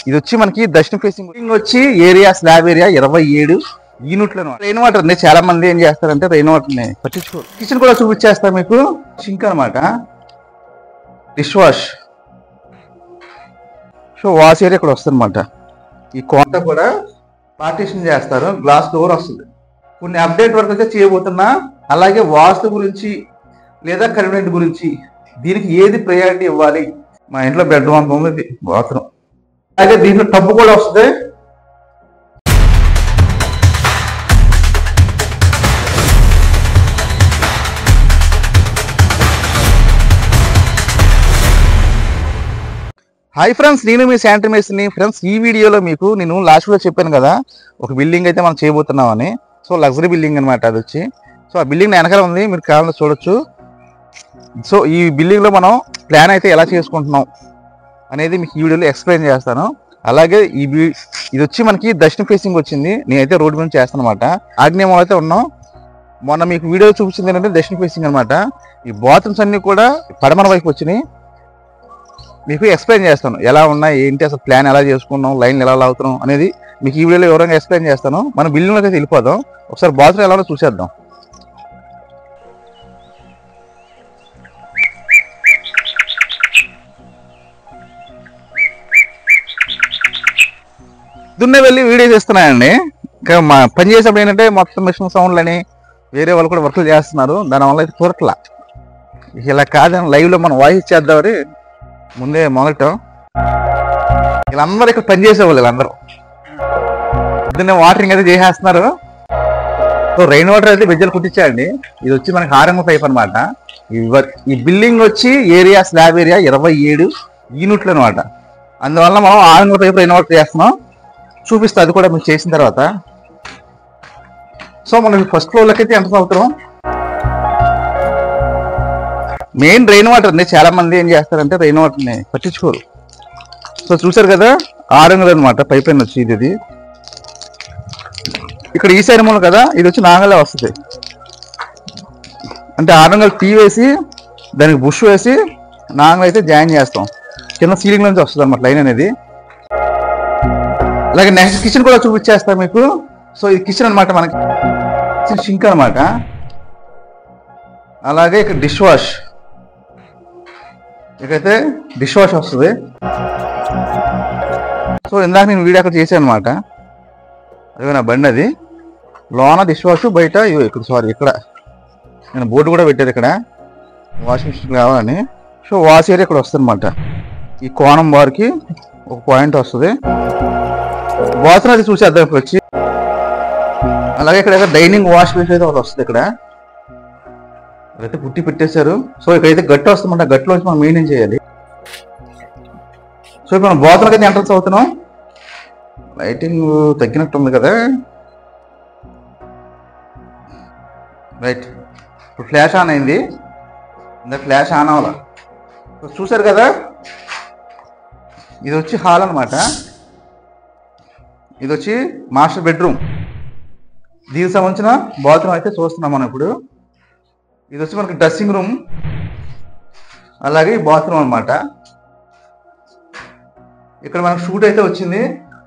ఇది వచ్చి మనకి దక్షిణ ఫేసింగ్ వచ్చి ఏరియా స్లాబ్ ఏరియా 27 యూనిట్లు అనమాట. రెయిన్ వాటర్ ని చాలా మంది ఏం చేస్తారంటే రెయిన్ వాటర్ ని పట్టించుకోరు. కిచెన్ కూడా చూపించేస్తా మీకు. సింక్ అనమాట, dish wash. So wash area ఇక్కడ వస్తుంది అనమాట. ఈ కోట కూడా పార్టీషన్ చేస్తారు, గ్లాస్ డోర్ వస్తుంది. కొన్ని అప్డేట్ వర్క్ అయితే చేయబోతున్నా. అలాగే వాస్తు గురించి లేదా కన్వీనియంట్ గురించి దీనికి ఏది ప్రయారిటీ ఇవ్వాలి. మా ఇంట్లో బెడ్రూమ్ అంత ఉంది, బాత్రూమ్. అలాగే దీంట్లో టబ్బు కూడా వస్తుంది. హాయ్ ఫ్రెండ్స్, నేను మీ శానిటరీ మేస్త్రిని. ఫ్రెండ్స్, ఈ వీడియోలో మీకు నేను లాస్ట్ వీడియో చెప్పాను కదా, ఒక బిల్డింగ్ అయితే మనం చేయబోతున్నామని. సో లగ్జరీ బిల్డింగ్ అనమాట అది వచ్చి. సో ఆ బిల్డింగ్ వెనకాల ఉంది, మీరు కావాలని చూడొచ్చు. సో ఈ బిల్డింగ్లో మనం ప్లాన్ అయితే ఎలా చేసుకుంటున్నాం అనేది మీకు ఈ వీడియోలో ఎక్స్ప్లెయిన్ చేస్తాను. అలాగే ఇది వచ్చి మనకి దక్షిణ ఫేసింగ్ వచ్చింది. నేనైతే రోడ్డు మీద చేస్తాను అనమాట. ఆగ్నేయంలో అయితే ఉన్నాం. మొన్న మీకు వీడియో చూపించింది ఏంటంటే దక్షిణ ఫేసింగ్ అనమాట. ఈ బాత్రూమ్స్ అన్ని కూడా పడమర వైపు వచ్చినాయి. మీకు ఎక్స్ప్లెయిన్ చేస్తాను ఎలా ఉన్నాయి ఏంటి, అసలు ప్లాన్ ఎలా చేసుకున్నాం, లైన్లు ఎలా లాగుతున్నాం అనేది మీకు ఈ వీడియోలో వివరంగా ఎక్స్ప్లెయిన్ చేస్తాను. మనం బిల్డింగ్లోకి అయితే వెళ్ళిపోదాం. ఒకసారి బాత్రూమ్ ఎలా చూసేద్దాం. దున్నే వెళ్ళి వీడియో చేస్తున్నాయండి. ఇంకా మా పని చేసేప్పుడు ఏంటంటే మొత్తం మిషన్ సౌండ్లని వేరే వాళ్ళు కూడా వర్క్లు చేస్తున్నారు. దానివల్ల అయితే కురట్లా. ఇలా కాదని లైవ్లో మనం వాయిస్ ఇచ్చేద్దామని ముందే మొదలటం. వీళ్ళందరూ ఇక్కడ పని చేసేవాళ్ళు, వీళ్ళందరూ పొద్దున్నే వాటరింగ్ అయితే చేసేస్తున్నారు. సో రెయిన్ వాటర్ అయితే బెజ్జలు కుట్టించాయండి. ఇది వచ్చి మనకి హారంగ పైప్ అనమాట. ఈ బిల్డింగ్ వచ్చి ఏరియా స్లాబ్ ఏరియా 27 యూనిట్లు అనమాట. అందువల్ల మనం హారంగ పైప్ రెయిన్ వాటర్ చేస్తున్నాం. చూపిస్తా అది కూడా మీకు చేసిన తర్వాత. సో మనం ఫస్ట్ ఫ్లోర్లోకి అయితే ఎంత అవుతున్నాం. మెయిన్ రెయిన్ వాటర్ని చాలా మంది ఏం చేస్తారంటే రెయిన్ వాటర్ని పట్టించుకోరు. సో చూసారు కదా, ఆరంగులు అనమాట పైప్ లైన్ వచ్చి ఇది. ఇక్కడ ఈ సైడ్ మూల కదా, ఇది వచ్చి నాగలే వస్తుంది. అంటే ఆరంగులు టీ వేసి దానికి బుష్ వేసి నాగలు అయితే జాయిన్ చేస్తాం. కింద సీలింగ్ నుంచి వస్తుంది అనమాట లైన్ అనేది. అలాగే నెక్స్ట్ కిచెన్ కూడా చూపించేస్తాం మీకు. సో ఇది కిచెన్ అనమాట, మనకి సింక్ అనమాట. అలాగే ఇక్కడ డిష్ వాష్, ఇకైతే డిష్ వాష్ వస్తుంది. సో ఇందాక నేను వీడియో అక్కడ చేశాను అనమాట. అదే నా బండి అది. లోన డిష్ వాష్, బయట ఇక్కడ నేను బోర్డు కూడా పెట్టాను ఇక్కడ వాషింగ్ మిషన్ కావాలని. సో వాష్ ఏరియా ఇక్కడ వస్తుంది అనమాట. ఈ కోణం బార్కి ఒక పాయింట్ వస్తుంది. బాత్రూమ్ అది చూసేద్దాం ఇక్కడ వచ్చి. అలాగే ఇక్కడ డైనింగ్ వాష్ బేసిన్ అయితే ఒకటి వస్తుంది. ఇక్కడ అయితే పుట్టి పెట్టేశారు. సో ఇక్కడైతే గట్టి వస్తుందంట, గట్టిలోంచి మనం మెయింటైన్ చేయాలి. సో ఇప్పుడు మనం బాత్రూమ్కి అయితే ఎంట్రన్స్ అవుతున్నాం. లైటింగ్ తగ్గినట్టుంది కదా, రైట్. ఇప్పుడు ఫ్లాష్ ఆన్ అయింది. ఇందాక ఫ్లాష్ ఆన్ అవ్వాలి. చూసారు కదా, ఇది వచ్చి హాల్ అనమాట. ఇది వచ్చి మాస్టర్ బెడ్రూమ్. దీనికి సంబంధించిన బాత్రూమ్ అయితే చూస్తున్నాం మనం ఇప్పుడు. ఇది వచ్చి మనకి డ్రెస్సింగ్ రూమ్, అలాగే బాత్రూమ్ అనమాట. ఇక్కడ మనకు షూట్ అయితే వచ్చింది.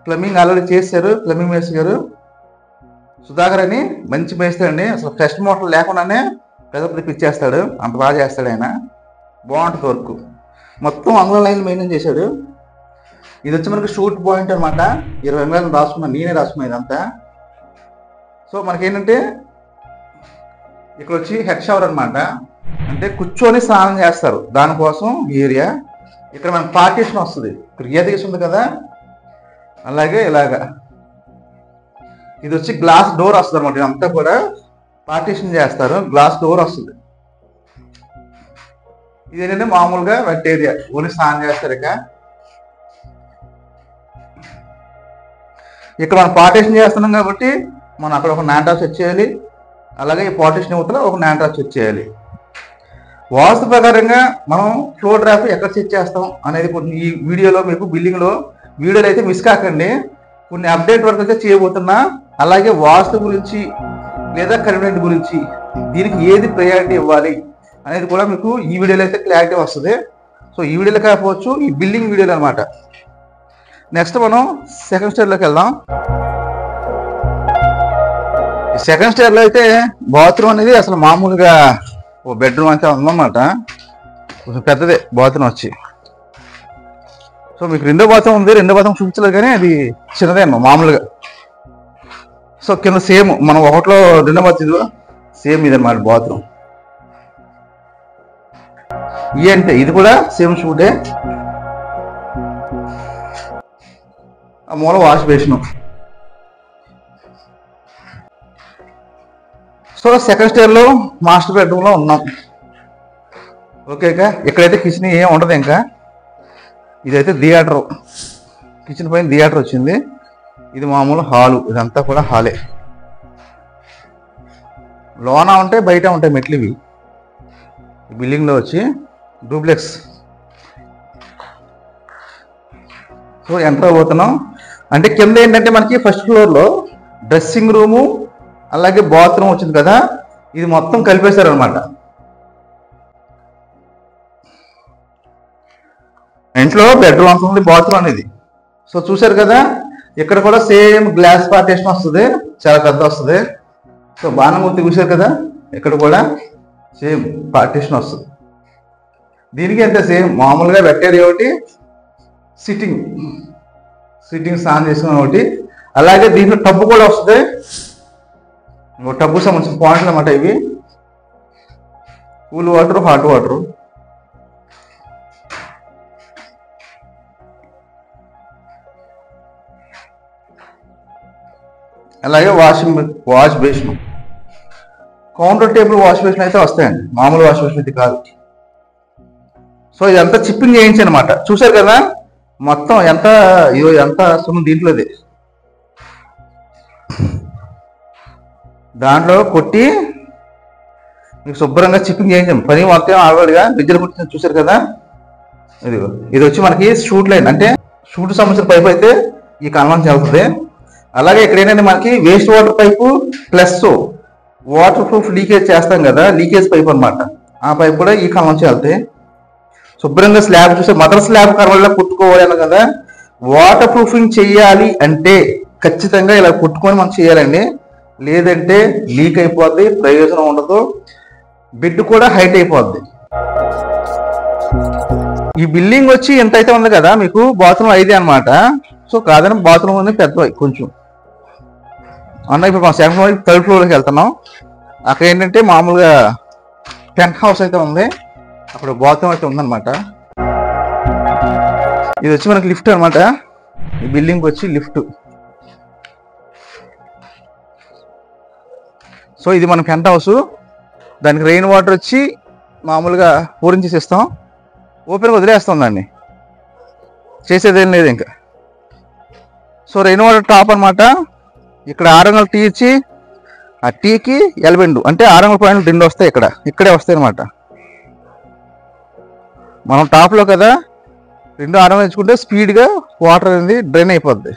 ప్లంబింగ్ ఆల్రెడీ చేశారు ప్లంబింగ్ మేస్త్రి గారు సుధాకర్ అని. మంచి మేస్త్రి అండి. అసలు ఫ్రెష్ మోటార్ లేకుండానే పెద్ద ఇచ్చేస్తాడు, అంత బాగా చేస్తాడు ఆయన. బాగుంటుంది వర్క్. మొత్తం అంగుళం లైన్ మెయింటైన్ చేశాడు. ఇది వచ్చి మనకి షూట్ పాయింట్ అనమాట. 20 అంగుళాలు రాసుకున్నాను, నేనే రాసుకున్నాను ఇదంతా. సో మనకేంటంటే ఇక్కడ వచ్చి హెడ్ షవర్ అనమాట. అంటే కూర్చొని స్నానం చేస్తారు, దానికోసం ఈ ఏరియా. ఇక్కడ మనకి పార్టీషన్ వస్తుంది. ఇక్కడ గీత ఉంది కదా, అలాగే ఇలాగా. ఇది వచ్చి గ్లాస్ డోర్ వస్తుంది అనమాట. ఇదంతా కూడా పార్టీషన్ చేస్తారు, గ్లాస్ డోర్ వస్తుంది. ఇది ఏంటంటే మామూలుగా వెట్ ఏరియా, ఓన్లీ స్నానం చేస్తారు. ఇక్కడ మనం పార్టీషన్ చేస్తున్నాం కాబట్టి మనం అక్కడ ఒక నాంటా సెట్ చేయాలి. అలాగే ఈ పార్టీషన్ యువతల ఒక నాంటా సెట్ చేయాలి. వాస్తు ప్రకారంగా మనం ఫ్లోర్ డ్రాప్ ఎక్కడ సెట్ చేస్తాం అనేది కొన్ని ఈ వీడియోలో మీకు బిల్డింగ్లో వీడియోలు అయితే మిస్ కాకండి. కొన్ని అప్డేట్ వర్క్ అయితే చేయబోతున్నా. అలాగే వాస్తు గురించి లేదా కన్వీనియంట్ గురించి దీనికి ఏది ప్రయారిటీ ఇవ్వాలి అనేది కూడా మీకు ఈ వీడియోలో అయితే క్లారిటీ వస్తుంది. సో ఈ వీడియోలో కాకపోవచ్చు, ఈ బిల్డింగ్ వీడియోలో అనమాట. నెక్స్ట్ మనం సెకండ్ స్టేర్లోకి వెళ్దాం. సెకండ్ స్టేర్లో అయితే బాత్రూమ్ అనేది అసలు మామూలుగా ఓ బెడ్రూమ్ అయితే ఉందన్నమాట. కొంచెం పెద్దదే బాత్రూమ్ వచ్చి. సో మీకు రెండో బాత్రూమ్ ఉంది, రెండో బాత్రూమ్ చూపించలేదు కానీ అది చిన్నదే అన్న మామూలుగా. సో కింద సేమ్ మనం ఒకటిలో రెండో బాత్రూమ్ సేమ్ ఇది అన్నమాట బాత్రూమ్. ఇది అంటే ఇది కూడా సేమ్ షూటే. ఆ మూల వాష్ బేసిన్. సో సెకండ్ స్టేర్లో మాస్టర్ బెడ్రూమ్లో ఉన్నాం. ఓకే, ఇక్కడైతే కిచెన్ ఏం ఉండదు. ఇంకా ఇదైతే థియేటర్, కిచెన్ పైన థియేటర్ వచ్చింది. ఇది మామూలు హాలు, ఇదంతా కూడా హాలే. లోన ఉంటాయి, బయట ఉంటాయి మెట్లు. ఇవి బిల్డింగ్లో వచ్చి డూప్లెక్స్. సో ఎంటర్ అవుతున్నాం. అంటే కింద ఏంటంటే మనకి ఫస్ట్ ఫ్లోర్లో డ్రెస్సింగ్ రూము అలాగే బాత్రూమ్ వచ్చింది కదా, ఇది మొత్తం కలిపేశారు అనమాట. ఇంట్లో బెడ్రూమ్ వస్తుంది, బాత్రూమ్ అనేది. సో చూసారు కదా, ఇక్కడ కూడా సేమ్ గ్లాస్ పార్టీషన్ వస్తుంది, చాలా పెద్ద వస్తుంది. సో బాణమూర్తి చూసారు కదా, ఇక్కడ కూడా సేమ్ పార్టీషన్ వస్తుంది. దీనికి అంతే సేమ్ మామూలుగా పెట్టేది ఒకటి, సిట్టింగ్ స్నానం చేసుకుని ఒకటి. అలాగే దీంట్లో టబ్బు కూడా వస్తుంది. టబ్బు సంబంధించిన పాయింట్లు అన్నమాట ఇవి. Cool water, hot water. అలాగే wash basin, counter table wash basin అయితే వస్తాయండి, మామూలు వాష్ బేసిన్ అయితే కాదు. సో ఇదంతా చిప్పింగ్ చేయించి అనమాట. చూసారు కదా మొత్తం ఎంత సున్నం దీంట్లోది. దాంట్లో కొట్టి మీకు శుభ్రంగా చిప్పింగ్ చేయించాం. పని మొత్తం ఆల్రెడీగా బిజ్జలు కుట్టిన చూసారు కదా. ఇది వచ్చి మనకి షూట్ లైన్, అంటే షూట్ సంబంధించిన పైప్ అయితే ఈ కన్వెన్స్ వెళ్తుంది. అలాగే ఇక్కడ ఏంటంటే మనకి waste water pipe plus water proof leakage చేస్తాం కదా, లీకేజ్ పైప్ అనమాట. ఆ పైప్ కూడా ఈ కన్వెన్స్ వెళ్తాయి. శుభ్రంగా స్లాబ్ చూసే మదర్ స్లాబ్ కర్వల్లో కుట్టుకోవాలి కదా. వాటర్ ప్రూఫింగ్ చెయ్యాలి అంటే ఖచ్చితంగా ఇలా కుట్టుకొని మనం చేయాలండి, లేదంటే లీక్ అయిపోద్ది, ప్రయోజనం ఉండదు, బెడ్ కూడా హైట్ అయిపోద్ది. ఈ బిల్డింగ్ వచ్చి ఎంత అయితే ఉంది కదా, మీకు బాత్రూమ్ 5 అనమాట. సో కాదని బాత్రూమ్ ఉంది పెద్ద కొంచెం అన్న. ఇప్పుడు మనం సెకండ్ ఫ్లోర్, థర్డ్ ఫ్లోర్కి వెళ్తున్నాం. అక్కడ ఏంటంటే మామూలుగా పెంట్ హౌస్ అయితే ఉంది, అక్కడ బాత్రూమ్ అయితే ఉందన్నమాట. ఇది వచ్చి మనకి లిఫ్ట్ అనమాట. ఈ బిల్డింగ్ వచ్చి లిఫ్ట్. సో ఇది మన పెంట్ హౌస్. దానికి రెయిన్ వాటర్ వచ్చి మామూలుగా పూరించేసి ఇస్తాం, ఓపెన్గా వదిలేస్తాం దాన్ని, చేసేదేం లేదు ఇంకా. సో రెయిన్ వాటర్ టాప్ అనమాట. ఇక్కడ 6 అంగుళాల టీ ఇచ్చి, ఆ టీకి ఎలబెండు అంటే 6 అంగుళాల పాయింట్లు 2 వస్తాయి, ఇక్కడే వస్తాయి అనమాట. మనం టాప్లో కదా 2 6 అంగుళాలు ఇచ్చుకుంటే స్పీడ్గా వాటర్ అనేది డ్రైన్ అయిపోద్ది.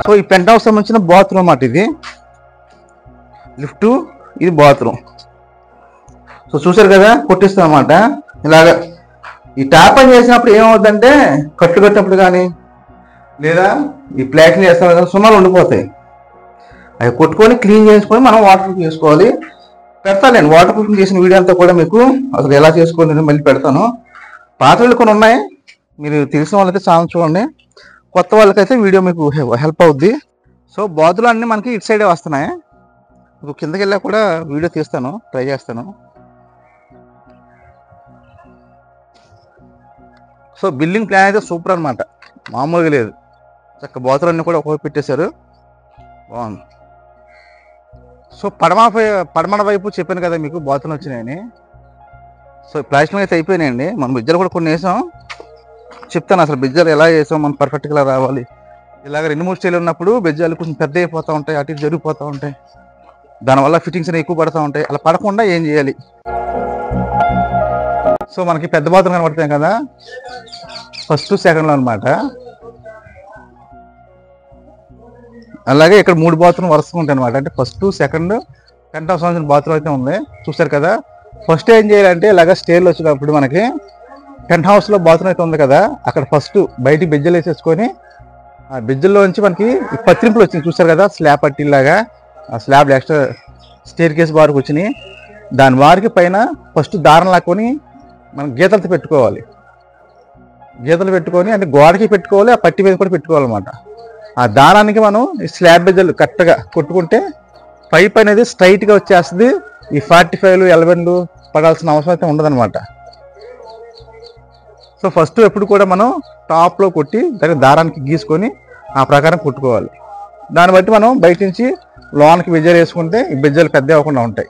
సో ఈ పెంట్ హౌస్ సంబంధించిన బాత్రూమ్ అన్నమాట. ఇది లిఫ్ట్, ఇది బాత్రూమ్. సో చూసారు కదా, కొట్టిస్తాం అన్నమాట. ఇలాగ ఈ ట్యాప్ ఆన్ చేసినప్పుడు ఏమవుతుందంటే కట్లు కట్టినప్పుడు కానీ లేదా ఈ ప్లాట్లు చేస్తాం కదా, సున్నాలు ఉండిపోతాయి. అవి కొట్టుకొని క్లీన్ చేసుకొని మనం వాటర్ ప్రూఫ్ చేసుకోవాలి. పెడతాను వాటర్ ప్రూఫింగ్ చేసిన వీడియో అంతా కూడా మీకు అసలు ఎలా చేసుకోవాలి మళ్ళీ పెడతాను. పాత్రలు కొన్ని ఉన్నాయి, మీరు తెలిసిన వాళ్ళైతే ఛానల్ చూడండి, కొత్త వాళ్ళకైతే వీడియో మీకు హెల్ప్ అవుద్ది. సో బాతులు అన్నీ మనకి ఇటు సైడే వస్తున్నాయి. ఇప్పుడు కిందకి వెళ్ళా కూడా వీడియో తీస్తాను, ట్రై చేస్తాను. సో బిల్డింగ్ ప్లాన్ అయితే సూపర్ అనమాట, మామూలుగా లేదు. చక్క బాతులు అన్నీ కూడా ఒకవైపు పెట్టేశారు, బాగుంది. సో పడమర వైపు చెప్పాను కదా మీకు బాతులు వచ్చినాయని. సో ప్లాస్టింగ్ అయితే అయిపోయినాయండి. మనం బిజ్జలు కూడా కొన్ని వేసాం, చెప్తాను అసలు బిజ్జలు ఎలా వేసాం, మనం పర్ఫెక్ట్గా రావాలి. ఇలాగ 2-3 స్టైల్ ఉన్నప్పుడు బిజ్జాలు కొంచెం పెద్ద అయిపోతూ ఉంటాయి, అటు జరిగిపోతూ ఉంటాయి, దానివల్ల ఫిట్టింగ్స్ అనేవి ఎక్కువ పడుతూ ఉంటాయి. అలా పడకుండా ఏం చేయాలి. సో మనకి పెద్ద బాతులు కనబడతాయి కదా, ఫస్ట్ సెకండ్లో అనమాట. అలాగే ఇక్కడ 3 బాత్రూమ్ వరుసగా ఉంటాయి అనమాట. అంటే ఫస్ట్ సెకండ్ పెంట్ హౌస్ సంబంధించిన బాత్రూమ్ అయితే ఉంది, చూసారు కదా. ఫస్ట్ ఏం చేయాలంటే ఇలాగ స్టేర్లు వచ్చినప్పుడు మనకి పెంట్ హౌస్లో బాత్రూమ్ అయితే ఉంది కదా, అక్కడ ఫస్ట్ బయటికి బెజ్జలు వేసేసుకొని ఆ బెజ్జల్లోంచి మనకి ఈ పత్రింపులు వచ్చింది చూసారు కదా, స్లాబ్ పట్టిలాగా. ఆ స్లాబ్ ఎక్స్ట్రా స్టేర్ కేస్ బార్కి వచ్చినాయి. దాని వారికి పైన ఫస్ట్ దారం లాక్కొని మనం గీతలతో పెట్టుకోవాలి. గీతలు పెట్టుకొని అంటే గోడకి పెట్టుకోవాలి, ఆ పట్టి మీద కూడా పెట్టుకోవాలన్నమాట. ఆ దారానికి మనం ఈ స్లాబ్ బెజ్జలు కరెక్ట్గా కొట్టుకుంటే పైప్ అనేది స్ట్రైట్గా వచ్చేస్తుంది. ఈ 45 11 పడాల్సిన అవసరం అయితే ఉండదన్నమాట. సో ఫస్ట్ ఎప్పుడు కూడా మనం టాప్లో కొట్టి దానికి దారానికి గీసుకొని ఆ ప్రకారం కుట్టుకోవాలి. దాన్ని బట్టి మనం బయట నుంచి లోనికి బెజ్జలు వేసుకుంటే ఈ బెజ్జలు పెద్ద అవ్వకుండా ఉంటాయి.